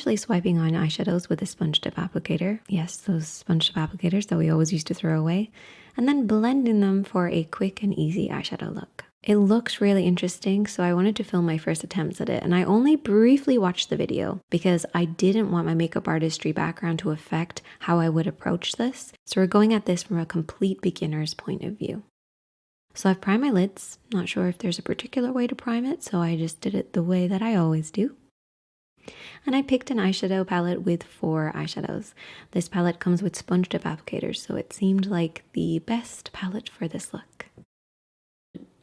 essentially swiping on eyeshadows with a sponge tip applicator. Yes, those sponge tip applicators that we always used to throw away. And then blending them for a quick and easy eyeshadow look. It looks really interesting, so I wanted to film my first attempts at it, and I only briefly watched the video because I didn't want my makeup artistry background to affect how I would approach this. So we're going at this from a complete beginner's point of view. So I've primed my lids. Not sure if there's a particular way to prime it, so I just did it the way that I always do. And I picked an eyeshadow palette with 4 eyeshadows. This palette comes with sponge tip applicators, so it seemed like the best palette for this look.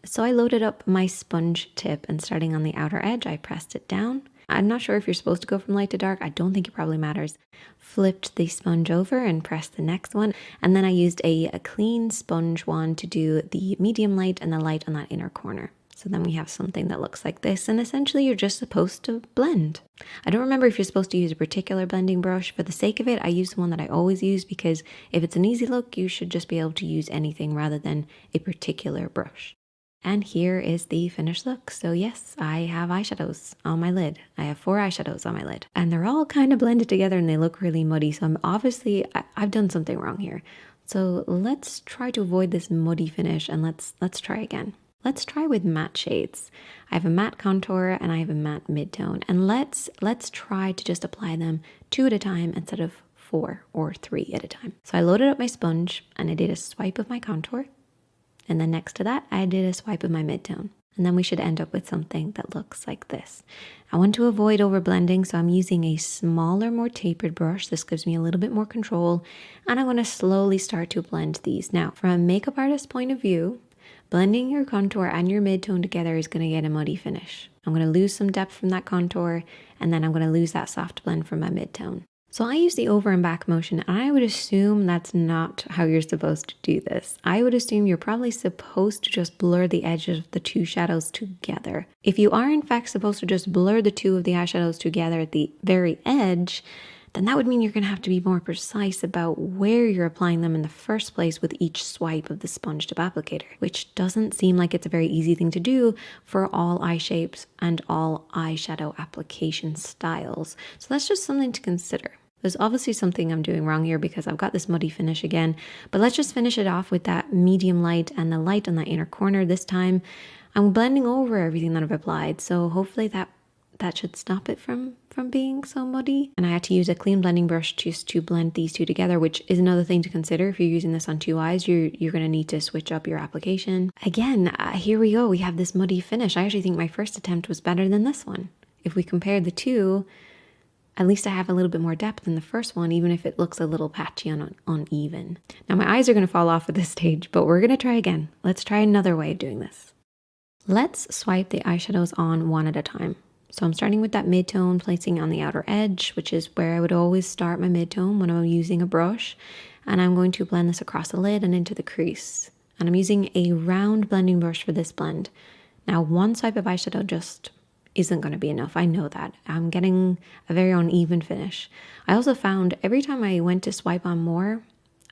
So I loaded up my sponge tip, and starting on the outer edge, I pressed it down. I'm not sure if you're supposed to go from light to dark. I don't think it probably matters. Flipped the sponge over and pressed the next one. And then I used a clean sponge wand to do the medium light and the light on that inner corner. So then we have something that looks like this, and essentially you're just supposed to blend. I don't remember if you're supposed to use a particular blending brush. For the sake of it, I use the one that I always use because if it's an easy look, you should just be able to use anything rather than a particular brush. And here is the finished look. So yes, I have eyeshadows on my lid. I have 4 eyeshadows on my lid. And they're all kind of blended together and they look really muddy. So I've done something wrong here. So let's try to avoid this muddy finish and let's try again. Let's try with matte shades. I have a matte contour and I have a matte mid-tone. And let's try to just apply them 2 at a time instead of 4 or 3 at a time. So I loaded up my sponge and I did a swipe of my contour. And then next to that, I did a swipe of my mid-tone. And then we should end up with something that looks like this. I want to avoid over blending, so I'm using a smaller, more tapered brush. This gives me a little bit more control. And I want to slowly start to blend these. Now, from a makeup artist point of view, blending your contour and your mid-tone together is going to get a muddy finish. I'm going to lose some depth from that contour, and then I'm going to lose that soft blend from my mid-tone. So I use the over and back motion, and I would assume that's not how you're supposed to do this. I would assume you're probably supposed to just blur the edges of the 2 shadows together. If you are in fact supposed to just blur the 2 of the eyeshadows together at the very edge, then that would mean you're going to have to be more precise about where you're applying them in the first place with each swipe of the sponge tip applicator, which doesn't seem like it's a very easy thing to do for all eye shapes and all eyeshadow application styles. So that's just something to consider. There's obviously something I'm doing wrong here because I've got this muddy finish again, but let's just finish it off with that medium light and the light on that inner corner. This time I'm blending over everything that I've applied, so hopefully that should stop it from being so muddy. And I had to use a clean blending brush just to blend these 2 together, which is another thing to consider. If you're using this on 2 eyes, you're going to need to switch up your application. Again, here we go. We have this muddy finish. I actually think my first attempt was better than this one. If we compare the 2, at least I have a little bit more depth in the first one, even if it looks a little patchy and uneven. Now my eyes are going to fall off at this stage, but we're going to try again. Let's try another way of doing this. Let's swipe the eyeshadows on 1 at a time. So I'm starting with that mid-tone, placing on the outer edge, which is where I would always start my mid-tone when I'm using a brush. And I'm going to blend this across the lid and into the crease. And I'm using a round blending brush for this blend. Now 1 swipe of eyeshadow just isn't going to be enough. I know that. I'm getting a very uneven finish. I also found every time I went to swipe on more,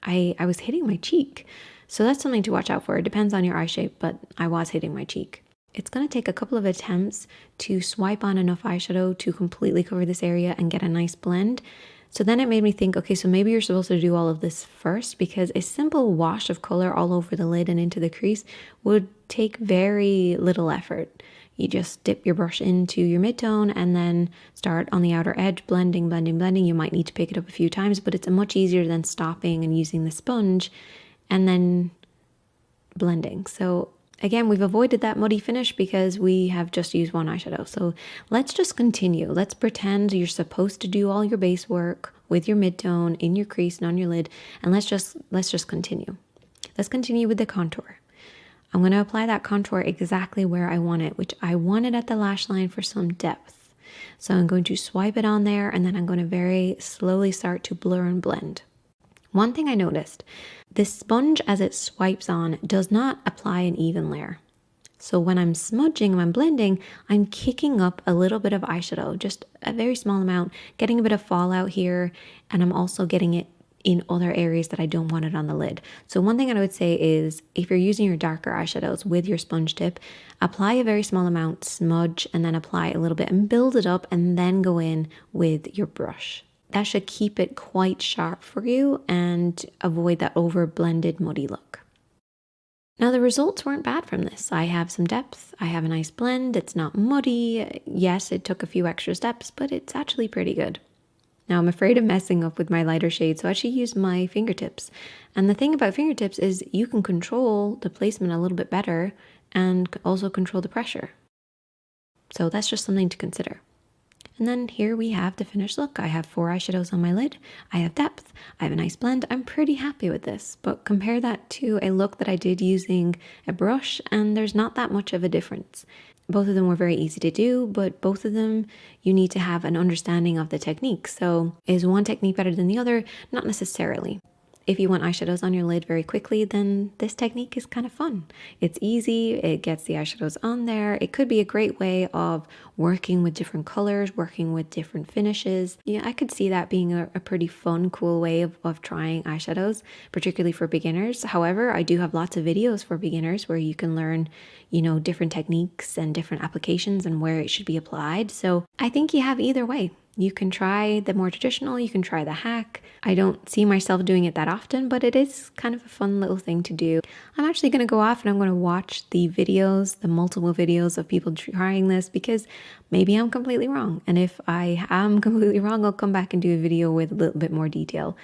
I was hitting my cheek. So that's something to watch out for. It depends on your eye shape, but I was hitting my cheek. It's going to take a couple of attempts to swipe on enough eyeshadow to completely cover this area and get a nice blend. So then it made me think, okay, so maybe you're supposed to do all of this first, because a simple wash of color all over the lid and into the crease would take very little effort. You just dip your brush into your mid-tone and then start on the outer edge, blending, blending, blending. You might need to pick it up a few times, but it's much easier than stopping and using the sponge and then blending. So again, we've avoided that muddy finish because we have just used 1 eyeshadow. So let's just continue. Let's pretend you're supposed to do all your base work with your mid-tone in your crease and on your lid, and let's just continue. Let's continue with the contour. I'm going to apply that contour exactly where I want it, which I want it at the lash line for some depth. So I'm going to swipe it on there, and then I'm going to very slowly start to blur and blend. One thing I noticed, this sponge as it swipes on does not apply an even layer. So when I'm smudging and I'm blending, I'm kicking up a little bit of eyeshadow, just a very small amount, getting a bit of fallout here, and I'm also getting it in other areas that I don't want it on the lid. So one thing I would say is if you're using your darker eyeshadows with your sponge tip, apply a very small amount, smudge, and then apply a little bit and build it up and then go in with your brush. That should keep it quite sharp for you and avoid that over blended muddy look. Now the results weren't bad from this. I have some depth, I have a nice blend, it's not muddy. Yes, it took a few extra steps, but it's actually pretty good. Now I'm afraid of messing up with my lighter shade, so I actually use my fingertips. And the thing about fingertips is you can control the placement a little bit better and also control the pressure. So that's just something to consider. And then here we have the finished look. I have 4 eyeshadows on my lid. I have depth. I have a nice blend. I'm pretty happy with this, but compare that to a look that I did using a brush and there's not that much of a difference. Both of them were very easy to do, but both of them you need to have an understanding of the technique. So is one technique better than the other? Not necessarily. If you want eyeshadows on your lid very quickly, then this technique is kind of fun. It's easy, it gets the eyeshadows on there. It could be a great way of working with different colors, working with different finishes. Yeah, I could see that being a pretty fun, cool way of trying eyeshadows, particularly for beginners. However, I do have lots of videos for beginners where you can learn, different techniques and different applications and where it should be applied. So I think you have either way. You can try the more traditional, you can try the hack. I don't see myself doing it that often, but it is kind of a fun little thing to do. I'm actually going to go off and I'm going to watch the videos, the multiple videos of people trying this because maybe I'm completely wrong. And if I am completely wrong, I'll come back and do a video with a little bit more detail.